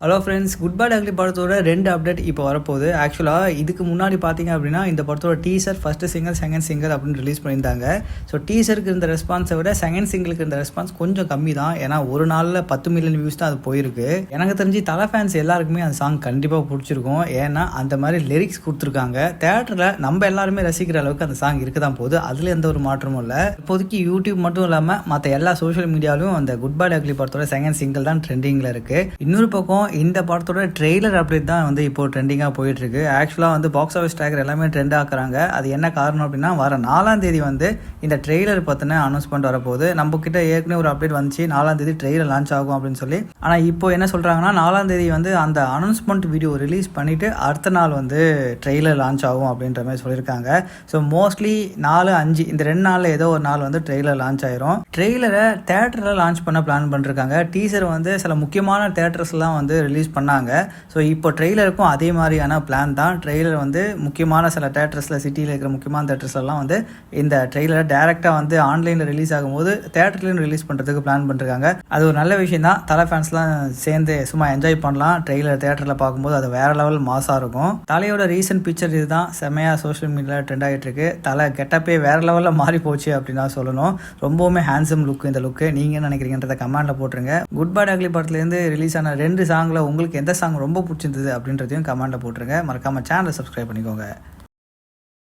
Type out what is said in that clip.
Hello friends, good bad ugly படத்தோட 2 update இப்போ வரப்போகுது. ஆக்சுவலாக இதுக்கு முன்னாடி பார்த்தீங்க அப்படின்னா இந்த படத்தோட teaser first single second single அப்படின்னு ரிலீஸ் பண்ணியிருந்தாங்க. ஸோ டீசருக்கு இருந்த ரெஸ்பான்ஸை விட செகண்ட் சிங்கிளுக்கு இருந்த ரெஸ்பான்ஸ் கொஞ்சம் கம்மி தான். ஏன்னா ஒரு நாளில் 10 மில்லியன் வியூஸ் தான் அது போயிருக்கு. எனக்கு தெரிஞ்சு தலை ஃபேன்ஸ் எல்லாருக்குமே அந்த சாங் கண்டிப்பாக பிடிச்சிருக்கும். ஏன்னா அந்த மாதிரி லிரிக்ஸ் கொடுத்துருக்காங்க. தேட்டரில் நம்ம எல்லாருமே ரசிக்கிற அளவுக்கு அந்த சாங் இருக்க தான் போகுது. அதில் எந்த ஒரு மாற்றமும் இல்லை. இப்போதைக்கு யூடியூப் மட்டும் இல்லாமல் மற்ற எல்லா சோஷியல் மீடியாவிலும் அந்த குட் பேட் அக்லி படத்தோட செகண்ட் சிங்கிள் தான் ட்ரெண்டிங்கில் இருக்குது. இன்னொரு பக்கம் இந்த படத்தோட ட்ரெய்லர் அப்டேட் தான் வந்து இப்போ ட்ரெண்டிங்காக போயிட்டு இருக்கு. ஆக்சுவலாக வந்து பாக்ஸ் ஆஃபீஸ் ட்ராக்கர் எல்லாமே ட்ரெண்ட் ஆக்குறாங்க. அது என்ன காரணம் அப்படின்னா வர 4ஆம் தேதி வந்து இந்த ட்ரெய்லர் பற்றின அனௌன்ஸ்மெண்ட் வரப்போகுது. நம்ம கிட்ட ஏற்கனவே ஒரு அப்டேட் வந்துச்சு, 4ஆம் தேதி ட்ரெய்லர் லான்ச் ஆகும் அப்படின்னு சொல்லி. ஆனால் இப்போ என்ன சொல்கிறாங்கன்னா 4ஆம் தேதி வந்து அந்த அனௌன்ஸ்மெண்ட் வீடியோ ரிலீஸ் பண்ணிவிட்டு அடுத்த நாள் வந்து ட்ரெய்லர் லான்ச் ஆகும் அப்படின்ற மாதிரி சொல்லியிருக்காங்க. ஸோ மோஸ்ட்லி 4, 5 இந்த 2 நாளில் ஏதோ ஒரு நாள் வந்து ட்ரெய்லர் லான்ச் ஆயிரும். ட்ரெய்லரை தேட்டரில் லான்ச் பண்ண பிளான் பண்ணிருக்காங்க. டீசர் வந்து சில முக்கியமான தேட்டர்ஸ்லாம் வந்து ரிலீஸ் பண்ணாங்க. ஸோ இப்போ ட்ரெய்லருக்கும் அதே மாதிரியான பிளான் தான். ட்ரெய்லர் வந்து முக்கியமான சில தேட்டர்ஸில், சிட்டியில் இருக்கிற முக்கியமான தேட்டர்ஸ்லாம் வந்து இந்த ட்ரெய்லரை டேரெக்டாக வந்து ஆன்லைனில் ரிலீஸ் ஆகும்போது தேட்டர்லையும் ரிலீஸ் பண்ணுறதுக்கு பிளான் பண்ணிருக்காங்க. அது ஒரு நல்ல விஷயம் தான். தலை ஃபேன்ஸ்லாம் சேர்ந்து சும்மா என்ஜாய் பண்ணலாம். ட்ரெய்லர் தேட்டரில் பார்க்கும்போது அது வேறு லெவல் மாசாக இருக்கும். தலையோட ரீசன்ட் பிக்சர் இதுதான். செம்மையாக சோஷியல் மீடியாவில் ட்ரெண்ட் ஆகிட்டு இருக்கு. தலை கெட்டப்பே வேறு லெவலில் மாறி போச்சு அப்படின்னு தான் சொல்லணும். ரொம்பவுமே ஹேண்ட்ஸம் லுக் இந்த லுக்கு. நீங்கள் என்ன நினைக்கிறீங்கன்றத கமெண்ட்டில் போட்டுருங்க. குட் பேட் அக்லி படத்துலேருந்து ரிலீஸ் ஆன 2 சாங்கில் உங்களுக்கு எந்த சாங் ரொம்ப பிடிச்சிருந்தது அப்படின்றதையும் கமெண்ட்டில் போட்டுருங்க. மறக்காமல் சேனலை சப்ஸ்கிரைப் பண்ணிக்கோங்க.